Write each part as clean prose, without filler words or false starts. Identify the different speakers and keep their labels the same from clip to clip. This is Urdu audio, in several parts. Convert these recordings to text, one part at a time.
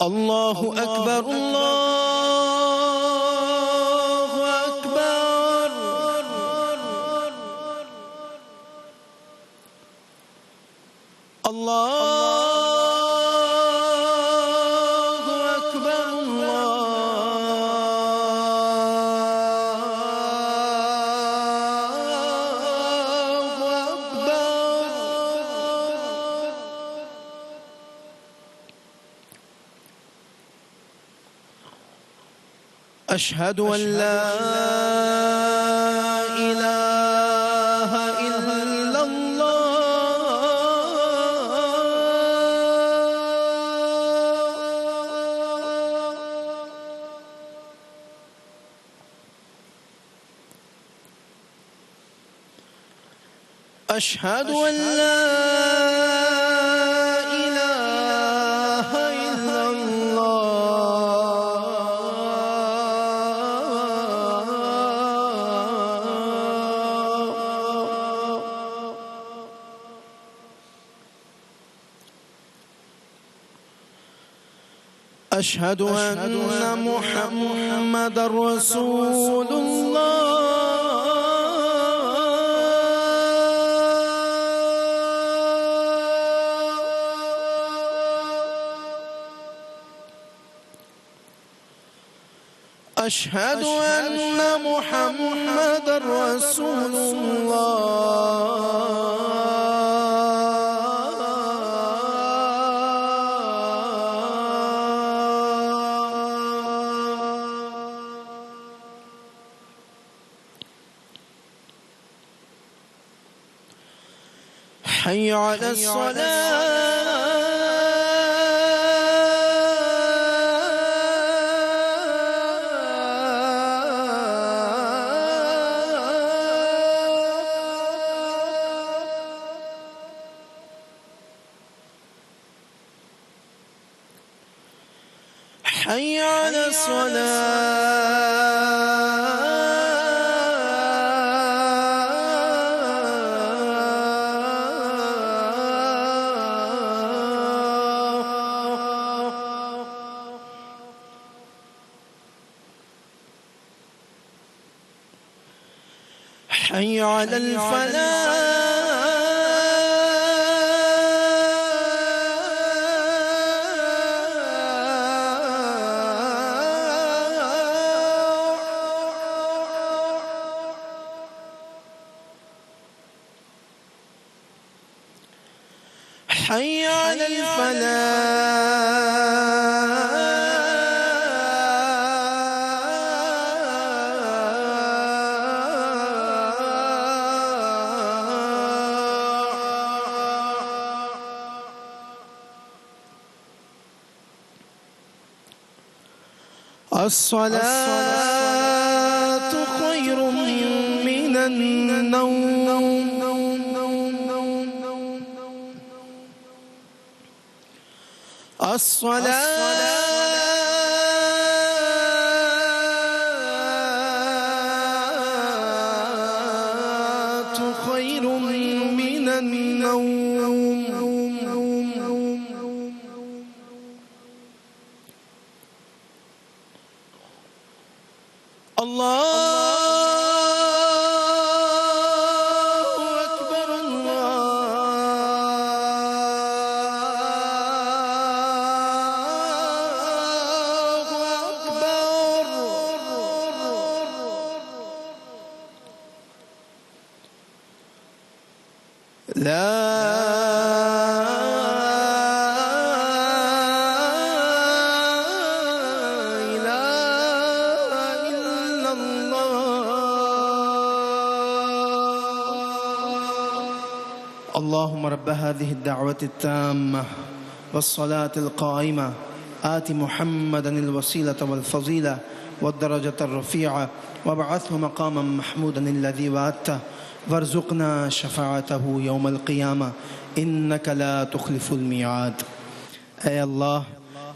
Speaker 1: اللہ اکبر اللہ اکبر اللہ اکبر أشهد أن لا إله إلا الله أشهد أن لا إله إلا أشهد أن محمد رسول الله أشهد أن محمد رسول الله حي على حي على حي على الفلاح حي على الصلاة خير من النوم الصلاة خير من النوم الله أكبر الله أكبر لا اللهم رب هذه الدعوة التامة والصلاة القائمة آت محمدا الوسيلة والفضيلة والدرجة الرفيعة وابعثه مقاما محمودا الذي وعدته وارزقنا شفاعته يوم القيامة إنك لا تخلف الميعاد۔ اے اللہ،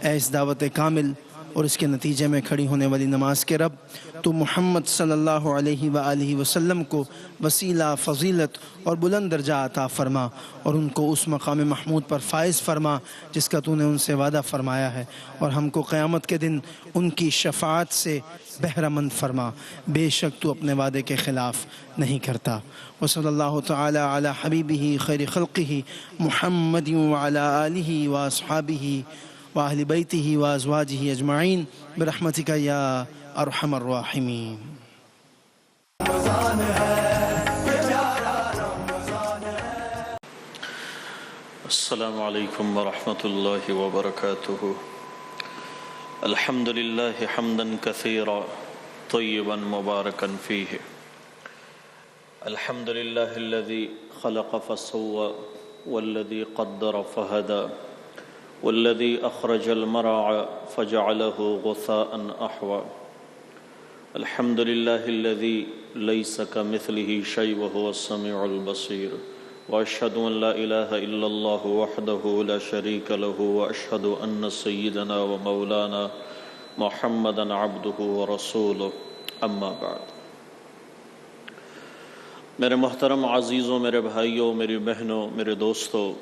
Speaker 1: اے اس دعوت کامل اور اس کے نتیجے میں کھڑی ہونے والی نماز کے رب، تو محمد صلی اللہ علیہ وآلہ وسلم کو وسیلہ، فضیلت اور بلند درجہ عطا فرما، اور ان کو اس مقام محمود پر فائز فرما جس کا تو نے ان سے وعدہ فرمایا ہے، اور ہم کو قیامت کے دن ان کی شفاعت سے بہرہ مند فرما، بے شک تو اپنے وعدے کے خلاف نہیں کرتا۔ وصلی اللہ تعالی علی حبیبہ خیر خلقہ محمد وعلی آلہ واصحابہ وأهل بيته وأزواجه أجمعين برحمتك يا أرحم الراحمين۔
Speaker 2: السلام عليكم ورحمة الله وبركاته. الحمد لله حمدا كثيرا طيبا مباركا فيه. الحمد لله الذي خلق فسوى والذي قدر فهدى والذي أخرج المرعى فجعله غثاء أحوى. الحمد لله الذي ليس كمثله شيء وهو السميع البصير. وأشهد أن لا إله إلا الله وحده لا شريك له وأشهد أن سيدنا ومولانا محمدا عبده ورسوله. أما بعد، میرے محترم عزیزوں، میرے بھائیوں، میری بہنوں، میرے دوستوں،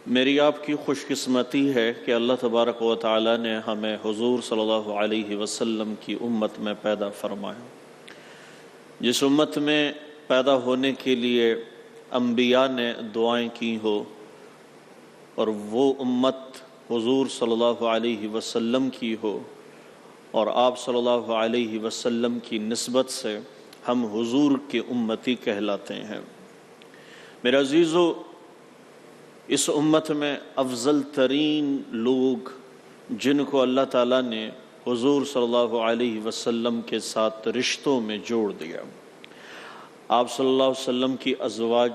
Speaker 2: میری آپ کی خوش قسمتی ہے کہ اللہ تبارک و تعالی نے ہمیں حضور صلی اللہ علیہ وسلم کی امت میں پیدا فرمایا، جس امت میں پیدا ہونے کے لیے انبیاء نے دعائیں کی ہو، اور وہ امت حضور صلی اللہ علیہ وسلم کی ہو، اور آپ صلی اللہ علیہ وسلم کی نسبت سے ہم حضور کے امتی کہلاتے ہیں۔ میرے عزیزو، اس امت میں افضل ترین لوگ جن کو اللہ تعالیٰ نے حضور صلی اللہ علیہ وسلم کے ساتھ رشتوں میں جوڑ دیا، آپ صلی اللہ علیہ وسلم کی ازواج،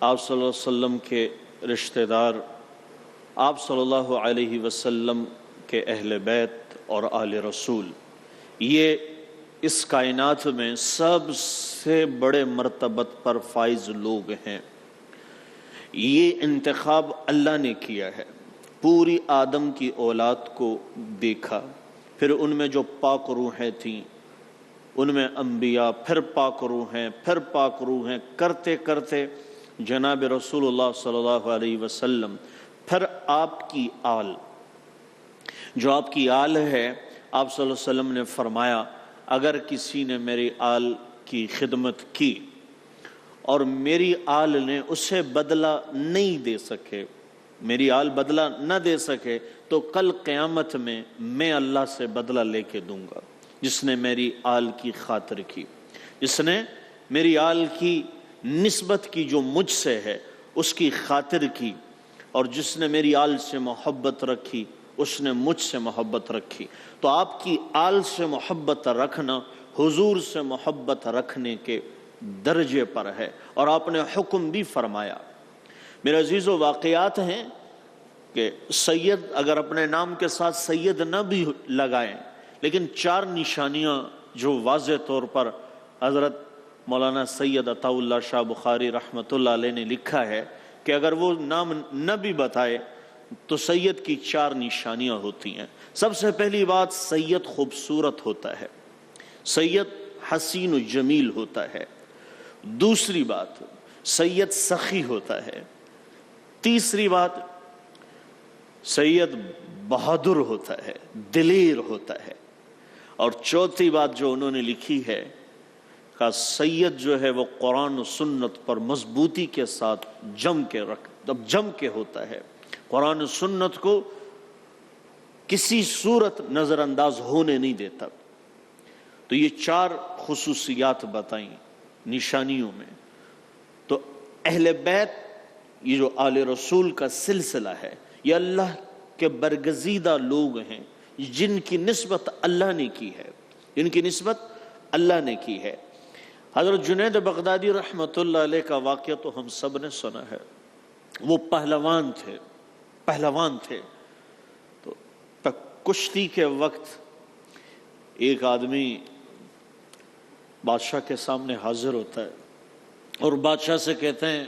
Speaker 2: آپ صلی اللہ علیہ وسلم کے رشتہ دار، آپ صلی اللہ علیہ وسلم کے اہل بیت اور آل رسول، یہ اس کائنات میں سب سے بڑے مرتبت پر فائز لوگ ہیں۔ یہ انتخاب اللہ نے کیا ہے۔ پوری آدم کی اولاد کو دیکھا، پھر ان میں جو پاک روحیں تھیں، ان میں انبیاء، پھر پاک روحیں، پھر پاک روحیں، کرتے کرتے جناب رسول اللہ صلی اللہ علیہ وسلم، پھر آپ کی آل، جو آپ کی آل ہے، آپ صلی اللہ علیہ وسلم نے فرمایا اگر کسی نے میری آل کی خدمت کی اور میری آل نے اسے بدلہ نہیں دے سکے، میری آل بدلہ نہ دے سکے، تو کل قیامت میں اللہ سے بدلہ لے کے دوں گا۔ جس نے میری آل کی خاطر کی، جس نے میری آل کی نسبت کی جو مجھ سے ہے اس کی خاطر کی، اور جس نے میری آل سے محبت رکھی اس نے مجھ سے محبت رکھی۔ تو آپ کی آل سے محبت رکھنا حضور سے محبت رکھنے کے درجے پر ہے، اور آپ نے حکم بھی فرمایا۔ میرے عزیزو، واقعات ہیں کہ سید اگر اپنے نام کے ساتھ سید نہ بھی لگائیں، لیکن 4 نشانیاں جو واضح طور پر حضرت مولانا سید عطا اللہ شاہ بخاری رحمۃ اللہ علیہ نے لکھا ہے کہ اگر وہ نام نہ بھی بتائے تو سید کی 4 نشانیاں ہوتی ہیں۔ سب سے پہلی بات، سید خوبصورت ہوتا ہے، سید حسین و جمیل ہوتا ہے۔ دوسری بات، سید سخی ہوتا ہے۔ تیسری بات، سید بہادر ہوتا ہے، دلیر ہوتا ہے۔ اور چوتھی بات جو انہوں نے لکھی ہے کہ سید جو ہے وہ قرآن و سنت پر مضبوطی کے ساتھ جم کے ہوتا ہے، قرآن و سنت کو کسی صورت نظر انداز ہونے نہیں دیتا۔ تو یہ 4 خصوصیات بتائیں نشانیوں میں۔ تو اہل بیت، یہ جو آل رسول کا سلسلہ ہے، یہ اللہ کے برگزیدہ لوگ ہیں جن کی نسبت اللہ نے کی ہے، جن کی نسبت اللہ نے کی ہے۔ حضرت جنید بغدادی رحمۃ اللہ علیہ کا واقعہ تو ہم سب نے سنا ہے۔ وہ پہلوان تھے۔ تو کشتی کے وقت ایک آدمی بادشاہ کے سامنے حاضر ہوتا ہے اور بادشاہ سے کہتے ہیں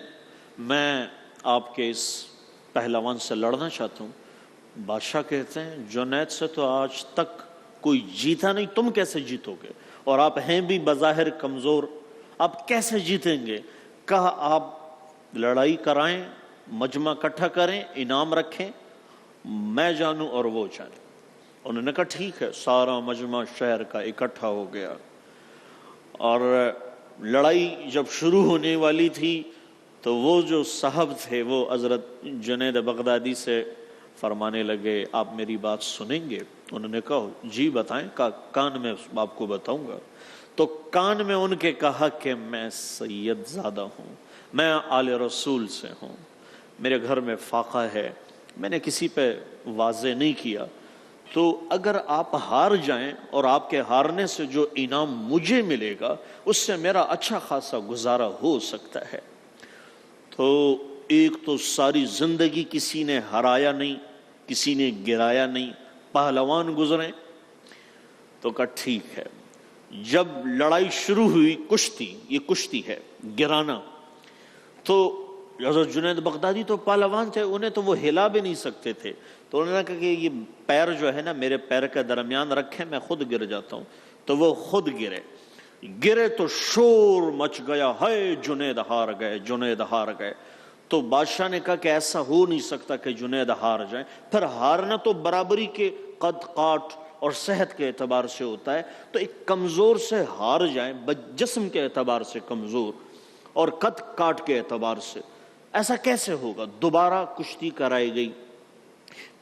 Speaker 2: میں آپ کے اس پہلوان سے لڑنا چاہتا ہوں۔ بادشاہ کہتے ہیں جنید سے تو آج تک کوئی جیتا نہیں، تم کیسے جیتو گے؟ اور آپ ہیں بھی بظاہر کمزور، آپ کیسے جیتیں گے؟ کہا آپ لڑائی کرائیں، مجمع اکٹھا کریں، انعام رکھیں، میں جانوں اور وہ جانے۔ انہوں نے کہا ٹھیک ہے۔ سارا مجمع شہر کا اکٹھا ہو گیا، اور لڑائی جب شروع ہونے والی تھی تو وہ جو صاحب تھے وہ حضرت جنید بغدادی سے فرمانے لگے آپ میری بات سنیں گے؟ انہوں نے کہا جی بتائیں۔ کہا کان میں آپ کو بتاؤں گا۔ تو کان میں ان کے کہا کہ میں سید زادہ ہوں، میں آل رسول سے ہوں، میرے گھر میں فاقہ ہے، میں نے کسی پہ واضح نہیں کیا، تو اگر آپ ہار جائیں اور آپ کے ہارنے سے جو انعام مجھے ملے گا اس سے میرا اچھا خاصا گزارا ہو سکتا ہے۔ تو ایک تو ساری زندگی کسی نے ہرایا نہیں، کسی نے گرایا نہیں، پہلوان گزرے۔ تو کہا ٹھیک ہے۔ جب لڑائی شروع ہوئی، کشتی، یہ کشتی ہے، گرانا، تو حضرت جنید بغدادی تو پہلوان تھے، انہیں تو وہ ہلا بھی نہیں سکتے تھے، تو انہوں نے کہا کہ یہ پیر جو ہے نا میرے پیر کے درمیان رکھیں، میں خود گر جاتا ہوں۔ تو وہ خود گرے تو شور مچ گیا، ہائے جنید ہار گئے، جنید ہار گئے۔ تو بادشاہ نے کہا کہ ایسا ہو نہیں سکتا کہ جنید ہار جائیں، پھر ہارنا تو برابری کے قد کاٹ اور صحت کے اعتبار سے ہوتا ہے، تو ایک کمزور سے ہار جائیں، جسم کے اعتبار سے کمزور اور قد کاٹ کے اعتبار سے، ایسا کیسے ہوگا؟ دوبارہ کشتی کرائی گئی،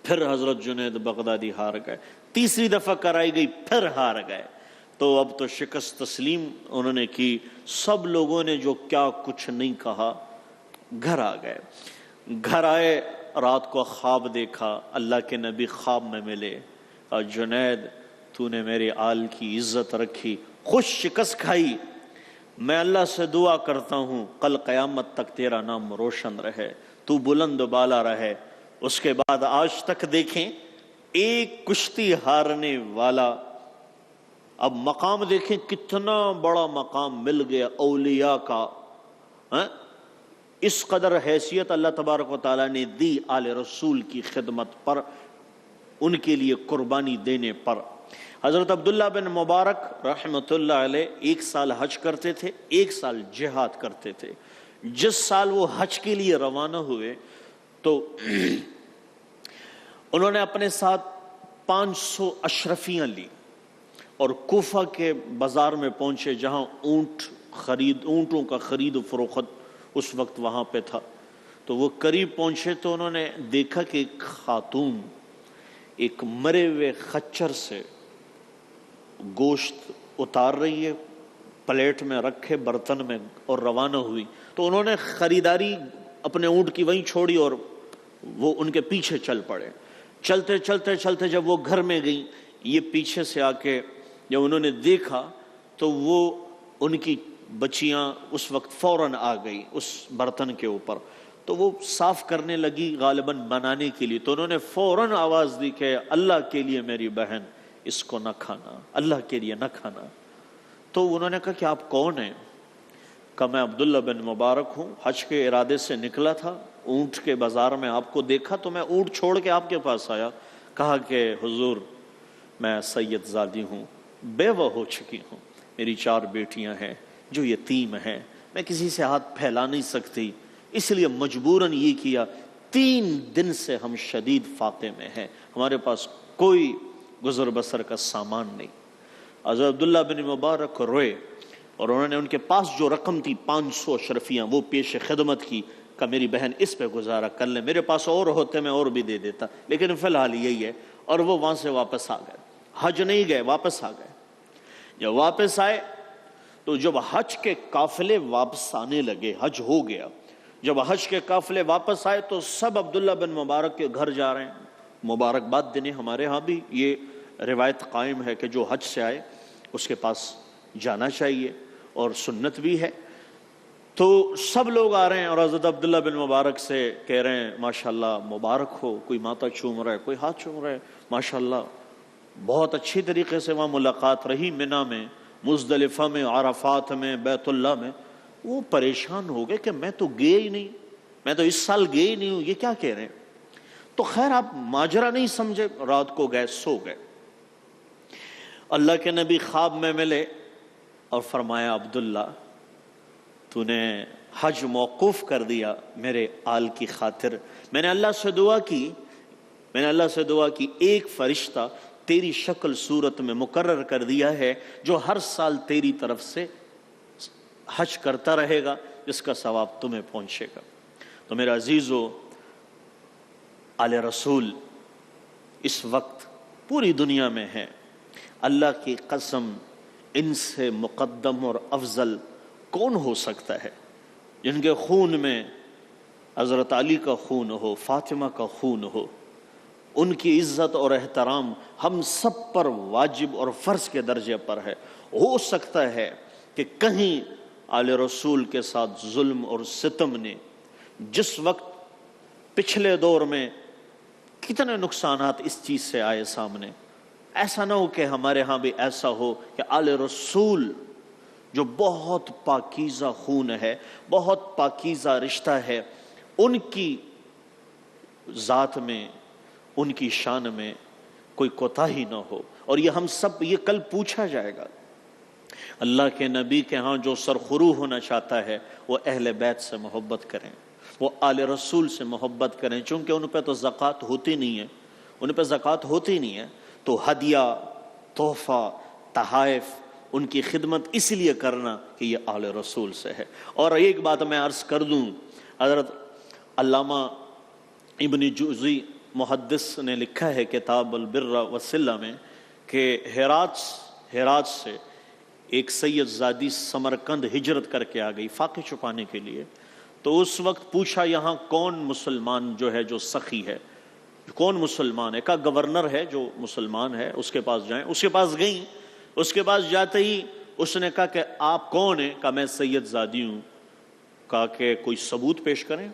Speaker 2: پھر حضرت جنید بغدادی ہار گئے، تیسری دفعہ کرائی گئی، پھر ہار گئے۔ تو اب تو شکست تسلیم انہوں نے کی، سب لوگوں نے جو کیا کچھ نہیں کہا، گھر آ گئے۔ گھر آئے، رات کو خواب دیکھا، اللہ کے نبی خواب میں ملے، اور جنید تو نے میرے آل کی عزت رکھی، خوش شکست کھائی، میں اللہ سے دعا کرتا ہوں کل قیامت تک تیرا نام روشن رہے، تو بلند و بالا رہے۔ اس کے بعد آج تک دیکھیں ایک کشتی ہارنے والا، اب مقام دیکھیں کتنا بڑا مقام مل گیا اولیاء کا، اس قدر حیثیت اللہ تبارک و تعالیٰ نے دی آل رسول کی خدمت پر، ان کے لیے قربانی دینے پر۔ حضرت عبداللہ بن مبارک رحمۃ اللہ علیہ 1 سال حج کرتے تھے، 1 سال جہاد کرتے تھے۔ جس سال وہ حج کے لیے روانہ ہوئے تو انہوں نے اپنے ساتھ 500 اشرفیاں لی اور کوفہ کے بازار میں پہنچے جہاں اونٹوں کا خرید و فروخت اس وقت وہاں پہ تھا۔ تو وہ قریب پہنچے تو انہوں نے دیکھا کہ ایک خاتون ایک مرے ہوئے خچر سے گوشت اتار رہی ہے، پلیٹ میں رکھے برتن میں، اور روانہ ہوئی۔ تو انہوں نے خریداری اپنے اونٹ کی وہیں چھوڑی اور وہ ان کے پیچھے چل پڑے۔ چلتے چلتے چلتے جب وہ گھر میں گئی، یہ پیچھے سے آ کے جب انہوں نے دیکھا تو وہ ان کی بچیاں اس وقت فوراً آ گئی اس برتن کے اوپر، تو وہ صاف کرنے لگی غالباً بنانے کے لیے، تو انہوں نے فوراً آواز دی کہ اللہ کے لیے میری بہن اس کو نہ کھانا، اللہ کے لیے نہ کھانا۔ تو انہوں نے کہا کہ آپ کون ہیں؟ کہا میں عبداللہ بن مبارک ہوں، حج کے ارادے سے نکلا تھا، اونٹ کے بازار میں آپ کو دیکھا تو میں اونٹ چھوڑ کے آپ کے پاس آیا۔ کہا کہ حضور میں سید زادی ہوں، بیوہ ہو چکی ہوں، میری 4 بیٹیاں ہیں جو یتیم ہیں، میں کسی سے ہاتھ پھیلا نہیں سکتی، اس لیے مجبوراً یہ کیا۔ 3 دن سے ہم شدید فاقے میں ہیں، ہمارے پاس کوئی گزر بسر کا سامان نہیں۔ حضرت عبداللہ بن مبارک روئے اور انہوں نے ان کے پاس جو رقم تھی 500 اشرفیاں وہ پیش خدمت کی، کہ میری بہن اس پہ گزارا کر لیں، میرے پاس اور ہوتے میں اور بھی دے دیتا، لیکن فی الحال یہی ہے۔ اور وہ وہاں سے واپس آ گئے، حج نہیں گئے، واپس آ گئے۔ جب واپس آئے تو جب حج کے قافلے واپس آنے لگے، حج ہو گیا، جب حج کے قافلے واپس آئے تو سب عبداللہ بن مبارک کے گھر جا رہے ہیں، مبارکباد دینے۔ ہمارے ہاں بھی یہ روایت قائم ہے کہ جو حج سے آئے اس کے پاس جانا چاہیے اور سنت بھی ہے۔ تو سب لوگ آ رہے ہیں اور حضرت عبداللہ بن مبارک سے کہہ رہے ہیں ماشاءاللہ مبارک ہو، کوئی ماتھا چوم رہا ہے، کوئی ہاتھ چوم رہا ہے، ماشاءاللہ بہت اچھی طریقے سے وہاں ملاقات رہی، منی میں، مزدلفہ میں، عرفات میں، بیت اللہ میں۔ وہ پریشان ہو گئے کہ میں تو گئے ہی نہیں، میں تو اس سال گئے ہی نہیں ہوں، یہ کیا کہہ رہے ہیں؟ تو تو خیر آپ ماجرا نہیں سمجھے، رات کو گئے، سو گئے۔ اللہ کے نبی خواب میں ملے اور فرمایا عبداللہ تو نے حج موقوف کر دیا میرے آل کی خاطر، میں نے اللہ سے دعا کی ایک فرشتہ تیری شکل صورت میں مقرر کر دیا ہے جو ہر سال تیری طرف سے حج کرتا رہے گا، جس کا ثواب تمہیں پہنچے گا۔ تو میرا عزیزو، آل رسول اس وقت پوری دنیا میں ہے، اللہ کی قسم ان سے مقدم اور افضل کون ہو سکتا ہے، جن کے خون میں حضرت علی کا خون ہو، فاطمہ کا خون ہو، ان کی عزت اور احترام ہم سب پر واجب اور فرض کے درجے پر ہے۔ ہو سکتا ہے کہ کہیں آل رسول کے ساتھ ظلم اور ستم نے جس وقت پچھلے دور میں کتنے نقصانات اس چیز سے آئے سامنے، ایسا نہ ہو کہ ہمارے ہاں بھی ایسا ہو کہ آل رسول جو بہت پاکیزہ خون ہے، بہت پاکیزہ رشتہ ہے، ان کی ذات میں، ان کی شان میں کوئی کوتاہی نہ ہو۔ اور یہ ہم سب، یہ کل پوچھا جائے گا۔ اللہ کے نبی کے ہاں جو سرخرو ہونا چاہتا ہے وہ اہل بیت سے محبت کریں، وہ آل رسول سے محبت کریں، چونکہ ان پہ تو زکوٰۃ ہوتی نہیں ہے، ان پہ زکوٰۃ ہوتی نہیں ہے، تو ہدیہ، تحفہ، تحائف، ان کی خدمت اس لیے کرنا کہ یہ آل رسول سے ہے۔ اور ایک بات میں عرض کر دوں، حضرت علامہ ابن جوزی محدث نے لکھا ہے کتاب البر والصلہ میں کہ ہرات سے ایک سید زادی سمرقند ہجرت کر کے آ گئی فاقے چھپانے کے لیے، تو اس وقت پوچھا یہاں کون مسلمان جو ہے جو سخی ہے، کون مسلمان ہے؟ کہا گورنر ہے جو مسلمان ہے اس کے پاس جائیں۔ اس کے پاس گئیں، اس کے پاس جاتے ہی اس نے کہا کہ آپ کون ہیں؟ کہا میں سید زادی ہوں۔ کہا کہ کوئی ثبوت پیش کریں،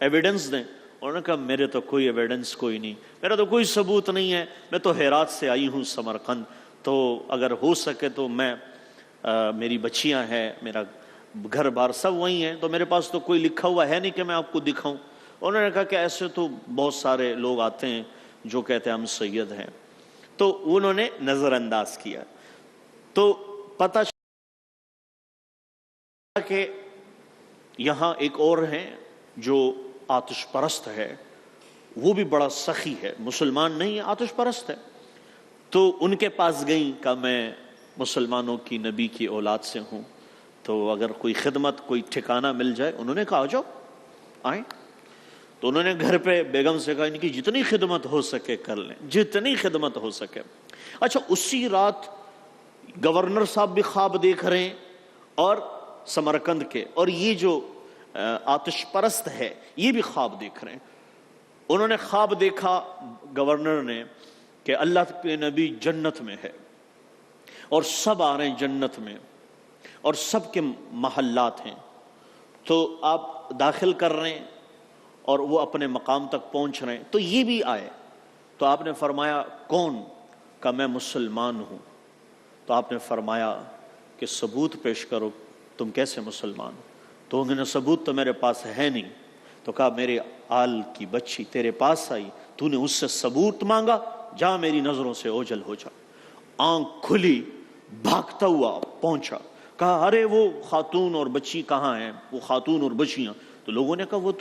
Speaker 2: ایویڈنس دیں۔ انہوں نے کہا میرے تو کوئی ایویڈنس کوئی نہیں، میرا تو کوئی ثبوت نہیں ہے، میں تو ہرات سے آئی ہوں سمرقند، تو اگر ہو سکے تو میں میری بچیاں ہیں، میرا گھر بار سب وہیں ہیں، تو میرے پاس تو کوئی لکھا ہوا ہے نہیں کہ میں آپ کو دکھاؤں۔ انہوں نے کہا کہ ایسے تو بہت سارے لوگ آتے ہیں جو کہتے ہیں ہم سید ہیں، تو انہوں نے نظر انداز کیا۔ تو پتہ چلا کہ یہاں ایک اور ہیں جو آتش پرست ہے، وہ بھی بڑا سخی ہے، مسلمان نہیں ہے، آتش پرست ہے۔ تو ان کے پاس گئیں، کہا میں مسلمانوں کی نبی کی اولاد سے ہوں، تو اگر کوئی خدمت، کوئی ٹھکانہ مل جائے۔ انہوں نے کہا آ جاؤ، آئیں۔ تو انہوں نے گھر پہ بیگم سے کہا ان کی جتنی خدمت ہو سکے کر لیں، جتنی خدمت ہو سکے۔ اچھا، اسی رات گورنر صاحب بھی خواب دیکھ رہے ہیں اور سمرقند کے، اور یہ جو آتش پرست ہے یہ بھی خواب دیکھ رہے ہیں۔ انہوں نے خواب دیکھا گورنر نے کہ اللہ کے نبی جنت میں ہے اور سب آ رہے ہیں جنت میں اور سب کے محلات ہیں، تو آپ داخل کر رہے ہیں اور وہ اپنے مقام تک پہنچ رہے ہیں، تو یہ بھی آئے۔ تو آپ نے فرمایا کون؟ کہ میں مسلمان ہوں۔ تو آپ نے فرمایا کہ ثبوت پیش کرو، تم کیسے مسلمان ہو؟ تو انہوں نے ثبوت تو میرے پاس ہے نہیں۔ تو کہا میرے آل کی بچی تیرے پاس آئی، تو نے اس سے ثبوت مانگا، جا میری نظروں سے اوجھل ہو جا۔ آنکھ کھلی، بھاگتا ہوا پہنچا، کہا ارے وہ خاتون اور بچی کہاں ہیں؟ وہ خاتون اور بچیاں؟ تو لوگوں نے کہا وہ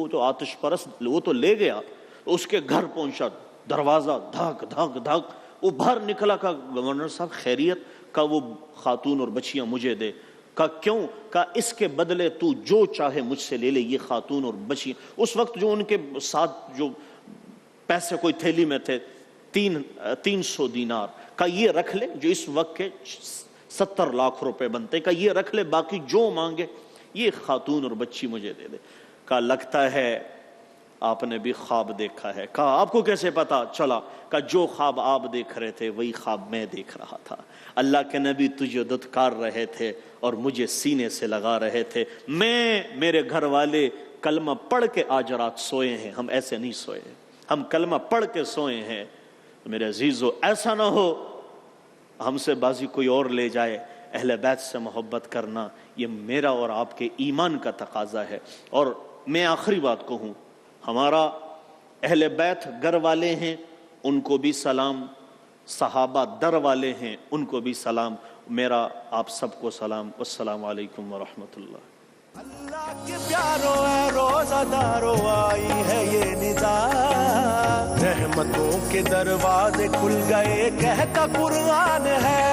Speaker 2: تو آتش پرست، وہ تو لے گیا۔ اس کے گھر پہنچا، دروازہ دھاک دھاک دھاک، وہ باہر نکلا، کہا گورنر صاحب خیریت؟ کہا وہ خاتون اور بچیاں مجھے دے۔ کہا کیوں؟ کہا اس کے بدلے تو جو چاہے مجھ سے لے لے، یہ خاتون اور بچیاں۔ اس وقت جو ان کے ساتھ جو پیسے کوئی تھیلی میں تھے 300 دینار، کہا یہ رکھ لے، جو اس وقت کے 70 لاکھ روپے بنتے، کہا یہ رکھ لے، باقی جو مانگے یہ خاتون اور بچی مجھے دے دے۔ کہا لگتا ہے آپ نے بھی خواب دیکھا ہے۔ کہا آپ کو کیسے پتا چلا؟ کہا جو خواب آپ دیکھ رہے تھے وہی خواب میں دیکھ رہا تھا۔ اللہ کے نبی تجھے دھتکار رہے تھے اور مجھے سینے سے لگا رہے تھے، میرے گھر والے کلمہ پڑھ کے آج رات سوئے ہیں، ہم ایسے نہیں سوئے، ہم کلمہ پڑھ کے سوئے ہیں۔ میرے عزیزو، ایسا نہ ہو ہم سے بازی کوئی اور لے جائے۔ اہل بیت سے محبت کرنا یہ میرا اور آپ کے ایمان کا تقاضا ہے۔ اور میں آخری بات کہوں، ہمارا اہل بیت گھر والے ہیں ان کو بھی سلام، صحابہ در والے ہیں ان کو بھی سلام، میرا آپ سب کو سلام۔ والسلام علیکم ورحمۃ اللہ۔
Speaker 3: اللہ کے پیاروں اے روزہ داروں آئی ہے یہ ندا، رحمتوں کے دروازے کھل گئے کہتا قرآن ہے۔